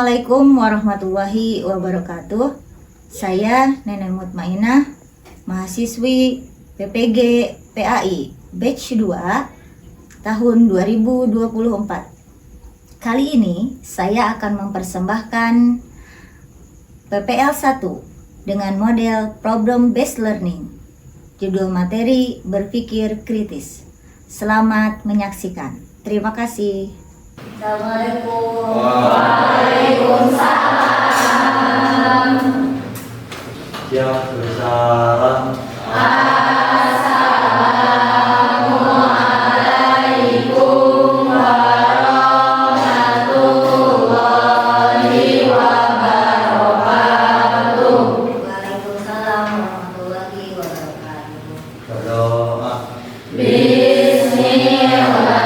Assalamualaikum warahmatullahi wabarakatuh. Saya Nenen Mutmainah, mahasiswi PPG PAI Batch 2 tahun 2024. Kali ini saya akan mempersembahkan PPL 1 dengan model Problem Based Learning. Judul materi berpikir kritis. Selamat menyaksikan. Terima kasih. Assalamualaikum. Waalaikumsalam. Siap bersalam. Assalamualaikum warahmatullahi wabarakatuh. Waalaikumsalam warahmatullahi wabarakatuh. Berdoa. Bismillahirrahmanirrahim.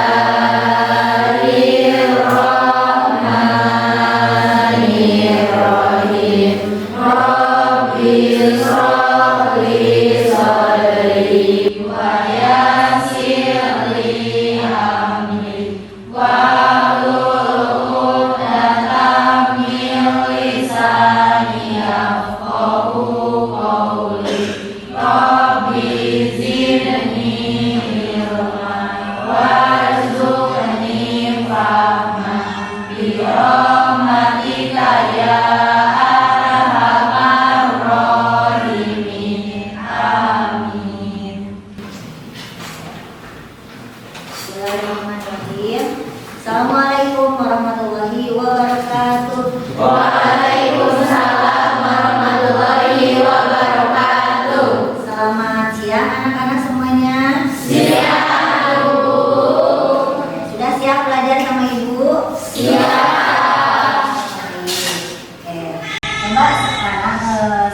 Assalamualaikum warahmatullahi wabarakatuh. Waalaikumsalam warahmatullahi wabarakatuh. Selamat siang anak-anak semuanya. Siap, Bu. Sudah siap belajar sama Ibu? Siap. Oke. Coba sekarang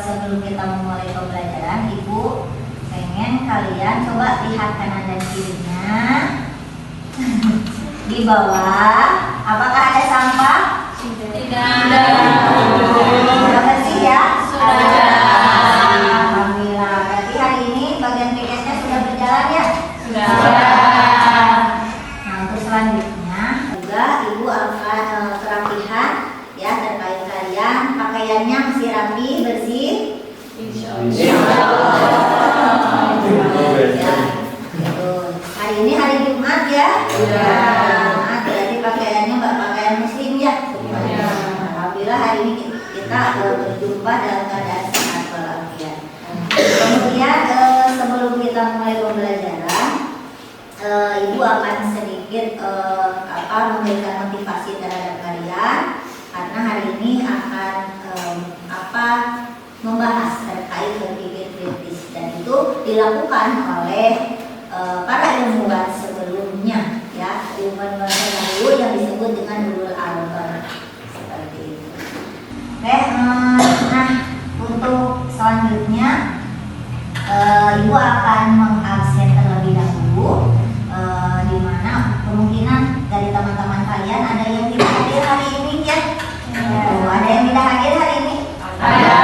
sebelum kita memulai pembelajaran, Ibu pengen kalian coba lihat kanan dan kirinya. Di bawah, apakah ada sampah? Sudah bersih ya? Alhamdulillah. Berarti hari ini bagian PKS-nya sudah berjalan ya? Nah, untuk selanjutnya juga Ibu akan kerapihan ya terkait kalian. Pakaiannya masih rapi, bersih. Ya, betul. Hari ini hari Jumat ya? Jumat, berarti pakaiannya pakaian muslim ya? Alhamdulillah hari ini kita berjumpa dalam keadaan sehat walafiat. Kemudian sebelum kita mulai pembelajaran, Ibu akan sedikit memberikan motivasi terhadap kalian karena hari ini akan membahas terkait berpikir kritis dan itu dilakukan oleh para ilmuwan sebelumnya ya, ilmuwan terdahulu yang disebut dengan Ulul Albab seperti itu. Oke, nah untuk selanjutnya Ibu akan mengabsen terlebih dahulu, di mana kemungkinan dari teman-teman kalian ada yang tidak hadir hari ini ya. Ada yang tidak hadir hari ini? Ada.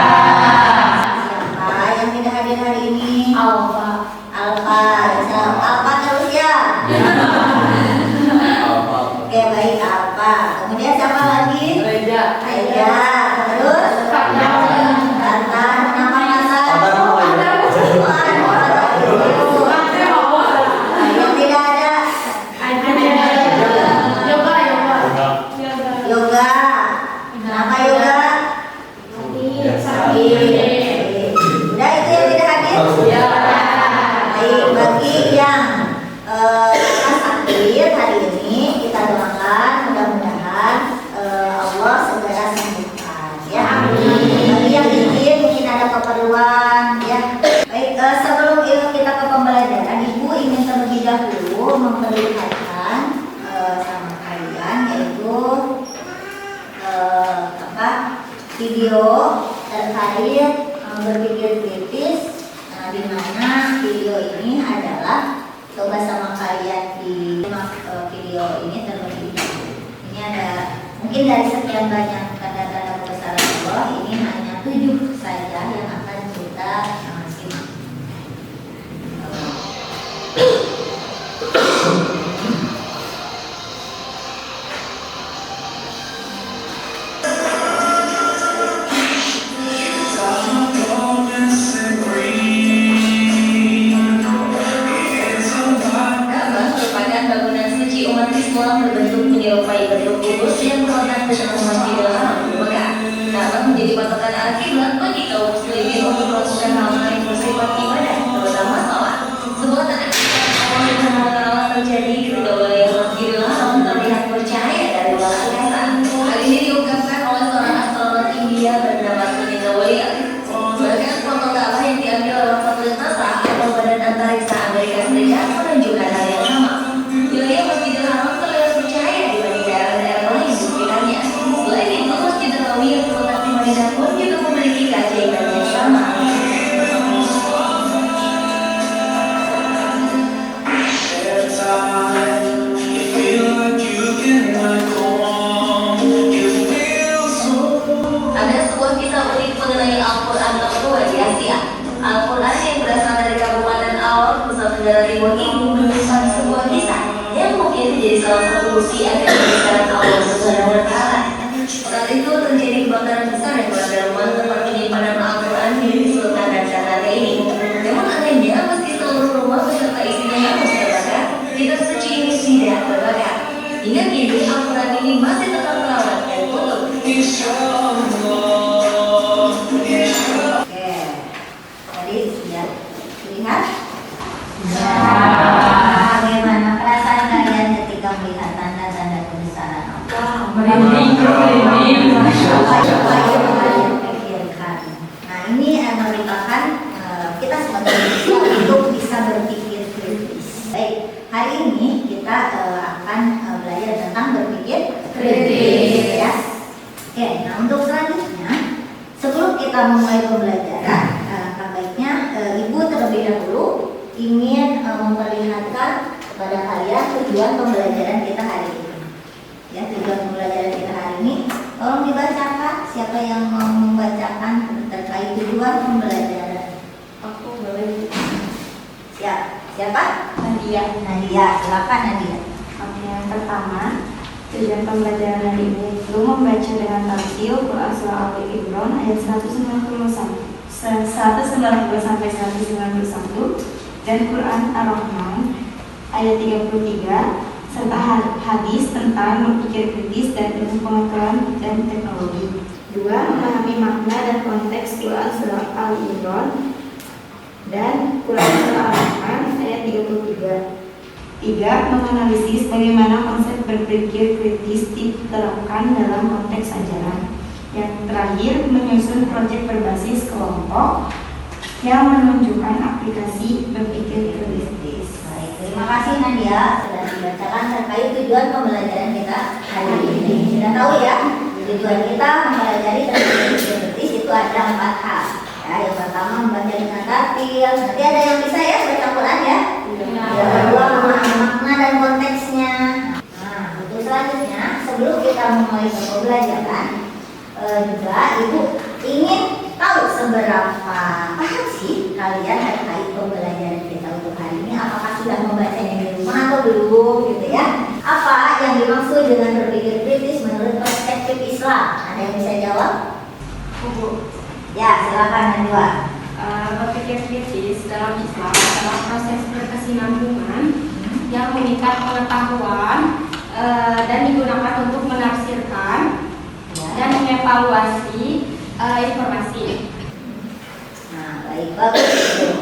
Siapa yang tidak hadir hari ini? Alfa. Alfa terus ya. Oke, baik Alfa. Kemudian siapa lagi? Reja. Terus? Nathan. Kenapa Nathan? Yang tidak ada? Yoga. Kenapa yoga? Udah itu yang tidak hadir? Baik, bagi yang sakit hari ini kita doakan mudah-mudahan Allah segera sembuhkan ya. Bagi yang izin mungkin ada keperluan ya. Baik, sebelum kita ke pembelajaran, Ibu ingin terlebih dahulu memperlihatkan sama kalian yaitu video terkait berpikir kritis. Nah, di mana video ini adalah coba sama kalian di video ini terlebih dahulu. Ini ada mungkin dari sekian banyak tanda-tanda kebesaran Allah, ini hanya 7 saja yang akan kita simak. ribuan ibu menyusun sebuah kisah yang mungkin jadi salah satu solusi agar pembicaraan Allah Subhanahu wa Ta'ala. Saat itu terjadi kebakaran besar yang berada dalam tempat penyimpanan Al-Quran di Sultan dan Jakarta ini. Namun anehnya, meski seluruh rumah beserta isinya yang terbakar, kitab suci ini tidak terbakar. Hingga kini Al-Quran ini masih tetap terawat dan utuh. Oke, tadi sudah lihat. Bagaimana perasaan kalian ketika melihat tanda-tanda kebesaran Allah? Merinding. Apa yang kalian pikirkan? Nah, ini merupakan kita sebagai manusia untuk bisa berpikir kritis. Baik, hari ini kita akan belajar tentang berpikir kritis. Ya. Oke, nah untuk selanjutnya, sebelum kita memulai pembelajaran, baiknya Ibu terlebih dahulu ingin memperlihatkan kepada kalian tujuan pembelajaran kita hari ini. Ya, tujuan pembelajaran kita hari ini, tolong dibacakan. Siapa yang mau membacakan terkait tujuan pembelajaran? Aku boleh. Siapa? Nadia, silakan Nadia. Oke, yang pertama, tujuan pembelajaran hari ini itu membaca dengan tartil Quran Surah Al-Imran ayat 190 sampai 191 dan Quran Ar-Rahman ayat 33 serta hadis tentang berpikir kritis dan ilmu pengetahuan dan teknologi. 2. Memahami makna dan konteks Quran Surah Al-Imran dan Quran Surah Al-Rahman ayat 33. 3. Menganalisis bagaimana konsep berpikir kritis diterapkan dalam konteks ajaran. Yang terakhir, menyusun proyek berbasis kelompok yang menunjukkan aplikasi berpikir kritis. Baik, terima kasih Nadia sudah dibacakan terkait tujuan pembelajaran kita hari ini. Sudah tahu ya, tujuan kita mempelajari tentang berpikir kritis itu ada 4 hal. Ya, yang pertama membaca dengan tartil. Nanti ada yang bisa ya baca Quran ya. Yang kedua memahami makna dan konteksnya. Nah, untuk selanjutnya sebelum kita memulai pembelajaran, juga Ibu ingin tahu seberapa paham sih kalian terkait pembelajaran kita untuk hari ini. Apakah sudah membacanya di rumah atau belum gitu ya? Apa yang dimaksud dengan berpikir kritis menurut perspektif Islam? Ada yang bisa jawab? Ya, silakan Najwa. Berpikir kritis dalam Islam adalah proses berkesinambungan yang mengikat pengetahuan dan digunakan untuk menafsirkan dan mengevaluasi informasi. Nah, baik, bagus.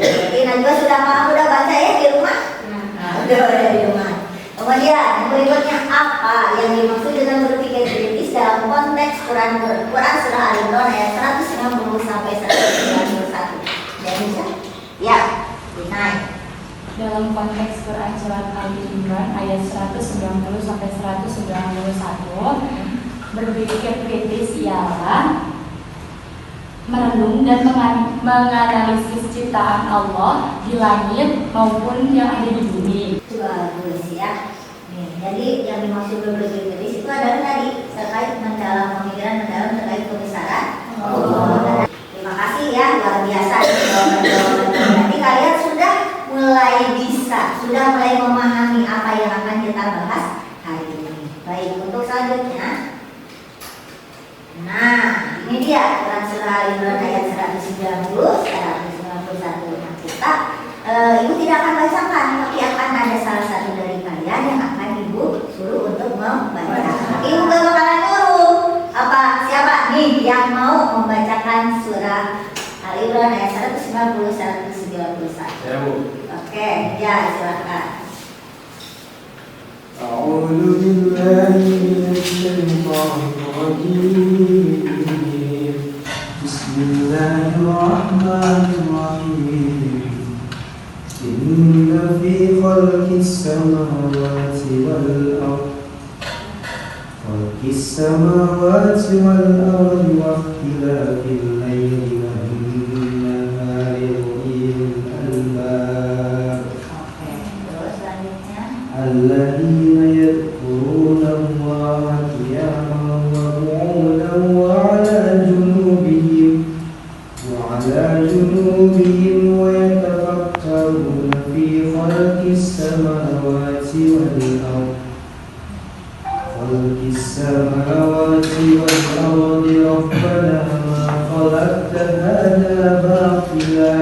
Jadi Najwa sudah paham, udah baca ya di rumah? Nah, udah di rumah. Kemudian yang berikutnya, apa yang dimaksud dengan berpikir kritis dalam konteks Quran Surah Al-Imran ayat 190 sampai 191. Jadi bisa? Ya, dinaik. Dalam konteks Quran Surat Al-Imran ayat 190 sampai 191, berpikir kritis ialah merenung dan menganalisis ciptaan Allah di langit maupun yang ada di bumi. Bagus ya. Nih, jadi yang dimaksud berpikir kritis itu adalah tadi terkait mendalam pemikiran mendalam terkait kebesaran Allah. Terima kasih ya, luar biasa jawaban-jawaban. Nanti kalian sudah mulai memahami apa yang akan kita bahas hari ini. Baik, untuk selanjutnya. Nah, ini dia Quran Surah Al-Imran ayat 190, 191. Nah, kita Ibu tidak akan bacakan, tapi akan ada salah satu dari kalian yang akan Ibu suruh untuk membaca. Ibu gak bakalan nyuruh. Siapa nih yang mau membacakan surah Al-Imran ayat 190, 191? Ya, Bu. Oke, ya silakan. A'udzu billahi minasyaitonir rajim. Bismillahirrahmanirrahim. Inna fi khalqis samawati wal ardh wa ikhtilafil laili wan nahari ulil albab. Oke, terus selanjutnya. الذين يذكرون الله قياما وقعودا وعلى جنوبهم ويتفكرون في خلق السماوات والأرض ربنا ما خلقت هذا باطلا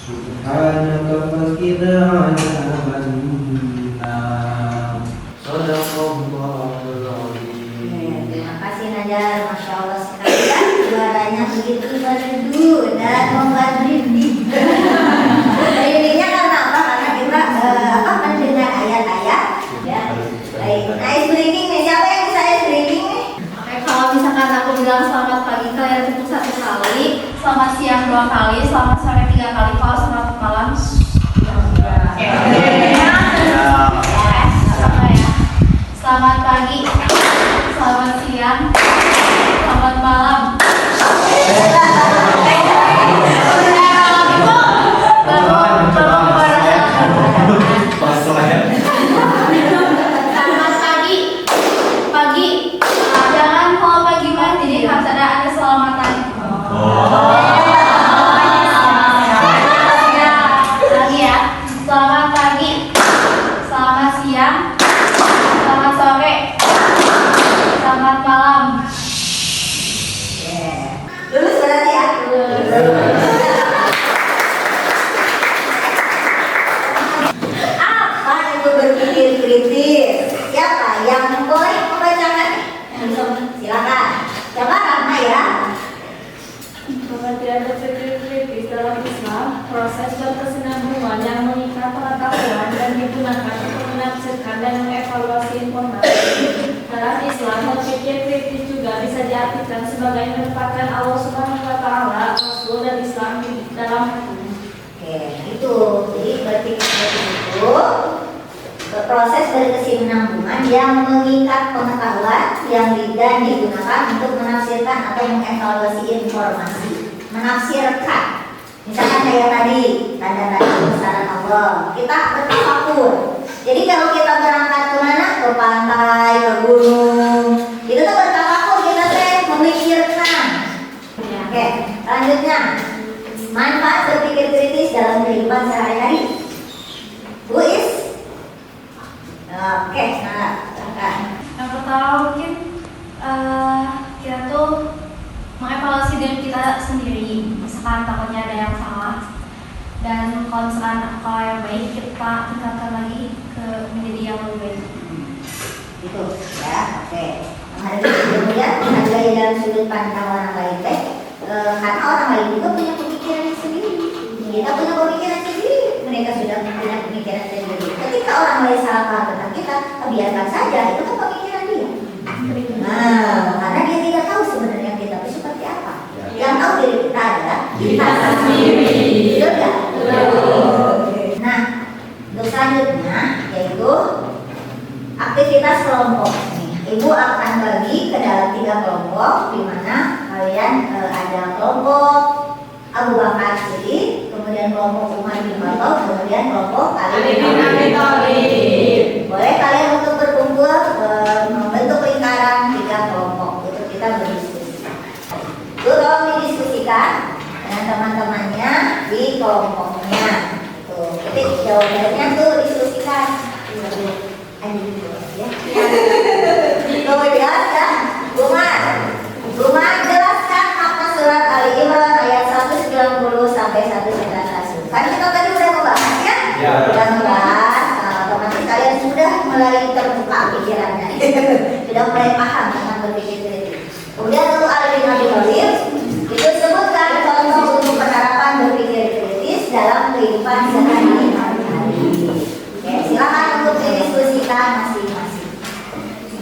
سبحانك فقنا عذاب النار صدق الله العظيم. Terima kasih Najar, Masya Allah sekali ya, suaranya begitu merdu dan membuat merinding. Merindingnya karena apa? Karena kita mendengar ayat-ayat ya. Baik, nah ice breaking nih, siapa yang bisa ice breaking nih? Oke, kalau misalkan aku bilang selamat pagi, kalian cukup 1 kali, selamat siang 2 kali, selamat sore 3 kali, kalau selamat malam selamat pagi, selamat siang, selamat malam. Selamat pagi. Jangan kalau pagi mah jadi harus ada keselamatan. Lagi ya. Selamat pagi, selamat siang, selamat sore, selamat malam. Lulus berarti ya? Apa itu berpikir kritis? Siapa yang boleh membacakan? Silakan. Coba Rahma ya. Pengertian berpikir kritis dalam Islam, proses berkesinambungan yang mengikat pengetahuan dan digunakan untuk menafsirkan dan mengevaluasi informasi. Dalam Islam, berpikir kritis juga bisa diartikan sebagai menempatkan Allah Subhanahu wa Ta'ala, Rasul dan Islam di dalam hukum. Oke, itu. Jadi berpikir kritis itu proses berkesinambungan yang mengikat pengetahuan yang dan digunakan untuk menafsirkan atau mengevaluasi informasi. Menafsirkan, misalkan kayak tadi tanda-tanda kebesaran Allah, kita bertafakur. Jadi kalau kita berangkat ke mana? Ke pantai, ke gunung, itu tuh bertafakur, kita teh memikirkan. Oke, selanjutnya manfaat berpikir kritis dalam kehidupan sehari-hari. Bu Is? Oke, nah, Yang pertama mungkin kita tuh mengevaluasi diri kita sendiri, misalkan takutnya ada yang salah, dan kalau misalkan kalau yang baik kita tingkatkan lagi ke menjadi yang lebih baik. gitu ya. Oke, kemudian menghargai dalam sudut pandang orang lain teh, karena orang lain juga punya pemikiran sendiri, kita punya pemikiran sendiri, mereka sudah punya pemikiran sendiri. Ketika orang lain salah paham tentang kita, biarkan saja, itu kan pemikiran dia. Nah, karena dia tidak tahu sebenarnya kita itu seperti apa. Yang tahu diri kita adalah kita sendiri. Betul? Nah, untuk selanjutnya yaitu aktivitas kelompok. Ibu akan bagi ke dalam 3 kelompok, di mana kalian ada kelompok Abu Bakar Siddiq, kemudian kelompok Umar bin Khattab, kemudian kelompok Ali bin Abi Thalib. Boleh kalian untuk berkumpul membentuk lingkaran 3 kelompok, itu kita berdiskusi. Itu tolong didiskusikan dengan teman-temannya di kelompoknya. Tuh, jadi jawabannya tuh diskusikan. Ya. Kemudian ya, Umar jelaskan makna surat Ali Imran ayat 190 sampai 191. Kan kita tadi udah membahas ya? Sudah membahas, otomatis kalian sudah mulai terbuka pikirannya, sudah mulai paham tentang berpikir kritis. Kemudian untuk Ali bin Abi Thalib itu sebutkan contoh untuk penerapan berpikir kritis dalam kehidupan sehari-hari. Oke, silakan untuk didiskusikan masing-masing.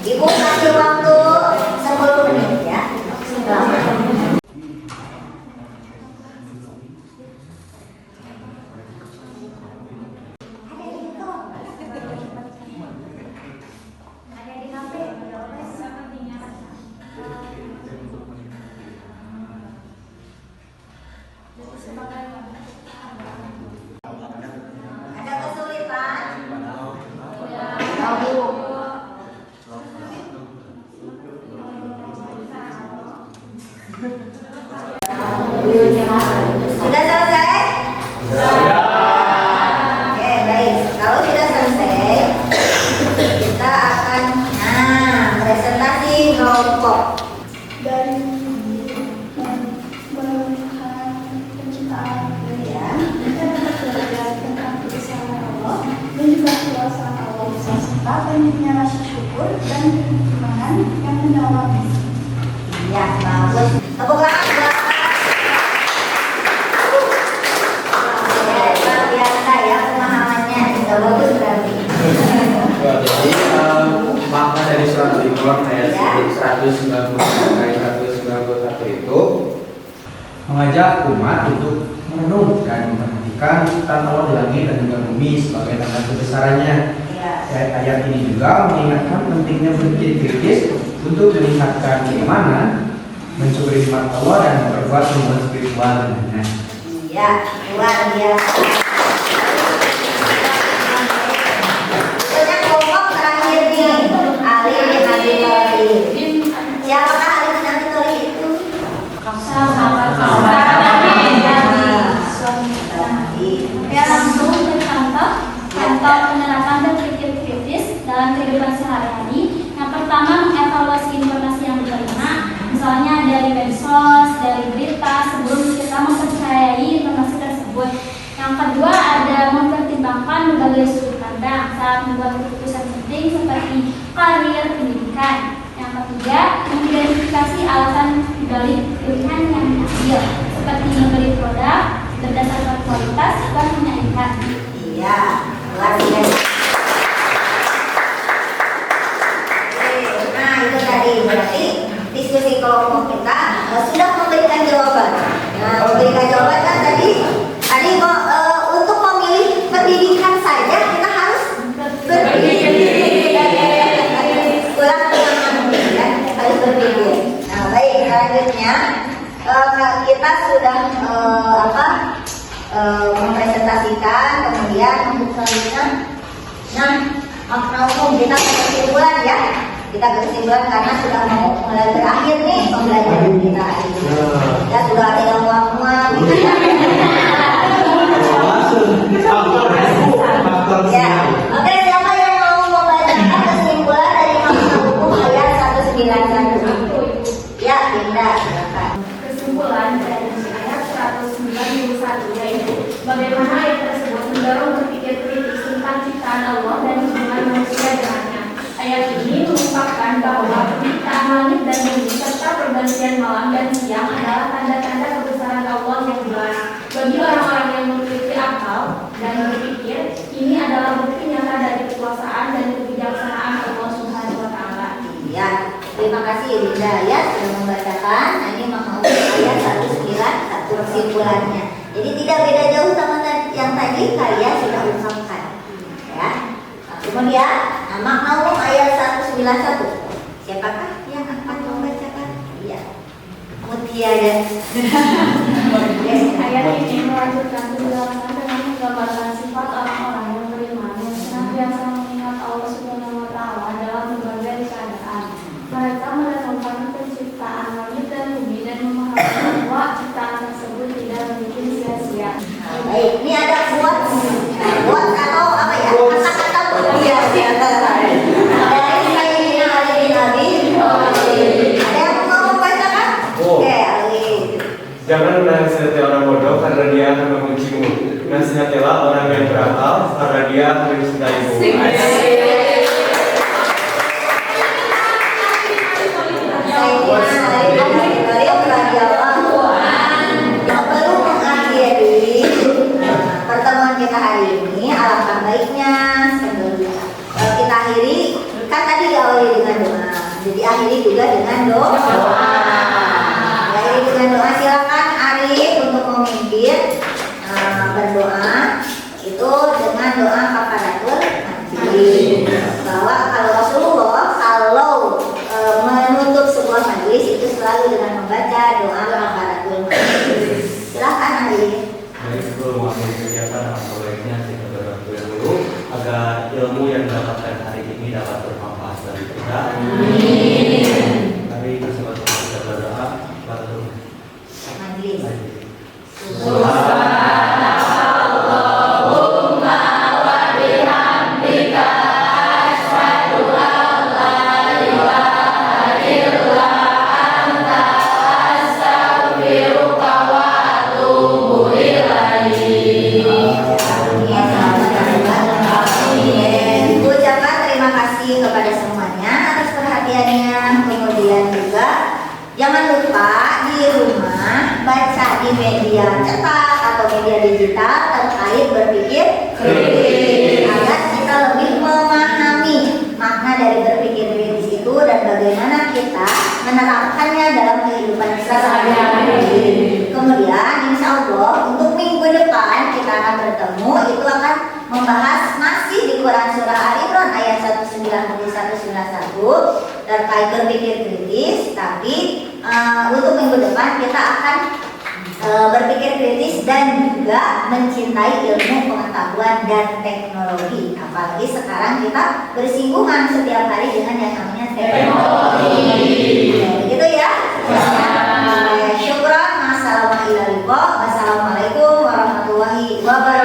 Ibu kasih waktu 10 menit ya. Selamat. Ada kesulitan? Sudah selesai? banyaknya rasa syukur dan keimanan yang mendawami. Ya, bagus. Tepuk tangan buat luar biasa ya pemahamannya. Sudah bagus berarti. Jadi makna dari surat Al-Imran ayat 191 itu mengajak umat untuk merenung dan memperhatikan ciptaan Allah di langit dan juga bumi sebagai tanda kebesarannya. Ya. Ayat ini juga mengingatkan pentingnya berpikir kritis untuk meningkatkan keimanan, mensyukuri nikmat Allah dan memperkuat hubungan spiritual dengannya. Iya, luar biasa. Kita kelompok terakhir nih, Ali bin Abi Thalib. Siapakah Ali bin Abi Thalib itu? Sahabat Ya, langsung bercontoh penerapan berpikir kritis dalam kehidupan sehari-hari. Yang pertama, mengevaluasi informasi yang diterima, misalnya dari medsos, dari berita, sebelum kita mempercayai informasi tersebut. Yang kedua, ada mempertimbangkan berbagai sudut pandang saat membuat keputusan penting seperti karir, pendidikan. Yang ketiga, mengidentifikasi alasan dibalik pilihan yang diambil, seperti membeli produk berdasarkan kualitas dan menyaingkan. Iya, luar biasa. Nah, itu tadi berarti diskusi kelompok kita sudah memberikan jawaban. Nah, memberikan jawaban kan tadi mau untuk memilih pendidikan saja kita harus berpikir. Ulang ya, harus berpikir. Nah, baik selanjutnya kita sudah mempresentasikan, kemudian untuk selanjutnya, nah makna umum kita kesimpulan ya, kita kesimpulan karena sudah mau mulai berakhir nih pembelajaran kita ini. Ya sudah ada yang muak-muak gitu ya. Ya, oke, siapa yang mau membacakan kesimpulan dari makna hukum ayat 191? Ya, Dinda, silakan. Kesimpulan dari ayat 191 yaitu bagaimana ayat tersebut mendorong berpikir kritis tentang ciptaan Allah dan hubungan manusia dengannya. Ayat ini mengungkapkan bahwa penciptaan langit dan bumi serta pergantian malam dan siang adalah tanda-tanda kebesaran Allah yang jelas. Bagi orang-orang yang memiliki akal dan berpikir, ini adalah bukti nyata dari kekuasaan dan kebijaksanaan Allah Subhanahu wa Ta'ala. Ya, terima kasih Dinda ya sudah membacakan. Nah, ini makna umum ayat 191 kesimpulannya. Jadi tidak beda jauh sama yang tadi kalian sudah ungkapkan. Ya. Nah, kemudian makna umum ayat 191. Siapakah yang akan membacakan? Iya. Mutia dan Ayat ini melanjutkan penjelasan dengan menggambarkan sifat orang-orang yang beriman yang senantiasa mengingat Allah Subhanahu wa Ta'ala dalam berbagai keadaan. Mereka merenungkan penciptaan langit dan bumi dan memahami bahwa ciptaan tersebut tidak mungkin sia-sia. baik, ini ada buat atau apa ya? Kata-kata mutia dari Sayyidina Ali bin Abi Thalib. Ada yang mau membacakan? Oh. Oke, Ali. Jangan menasihati orang bodoh karena dia akan membencimu. Nasihatilah orang yang berakal karena dia akan mencintaimu. Sebelum mengakhiri pertemuan kita hari ini, alangkah baiknya sebelum kita akhiri, kan tadi diawali dengan doa, jadi akhiri juga dengan doa. Diakhiri dengan doa, silakan Arif untuk memimpin berdoa itu dengan doa kafaratul majlis. Bahwa kalau Rasulullah menutup sebuah majlis itu selalu dengan membaca doa kafaratul majlis. Silakan Arif. Baik, sebelum mengakhiri kegiatan, alangkah baiknya kita berdoa dulu agar ilmu yang didapatkan hari ini dapat bermanfaat bagi kita. Mari bersama-sama kita berdoa. Majlis. Subhanallah. media cetak atau media digital terkait berpikir kritis agar kita lebih memahami makna dari berpikir kritis itu dan bagaimana kita menerapkannya dalam kehidupan sehari-hari. Kemudian insya Allah untuk minggu depan kita akan bertemu, itu akan membahas masih di Quran Surah Al-Imran ayat 191 terkait berpikir kritis, tapi untuk minggu depan kita akan berpikir kritis dan juga mencintai ilmu pengetahuan dan teknologi. Apalagi sekarang kita bersinggungan setiap hari dengan yang namanya teknologi. Gitu ya. Syukran. Assalamualaikum warahmatullahi wabarakatuh.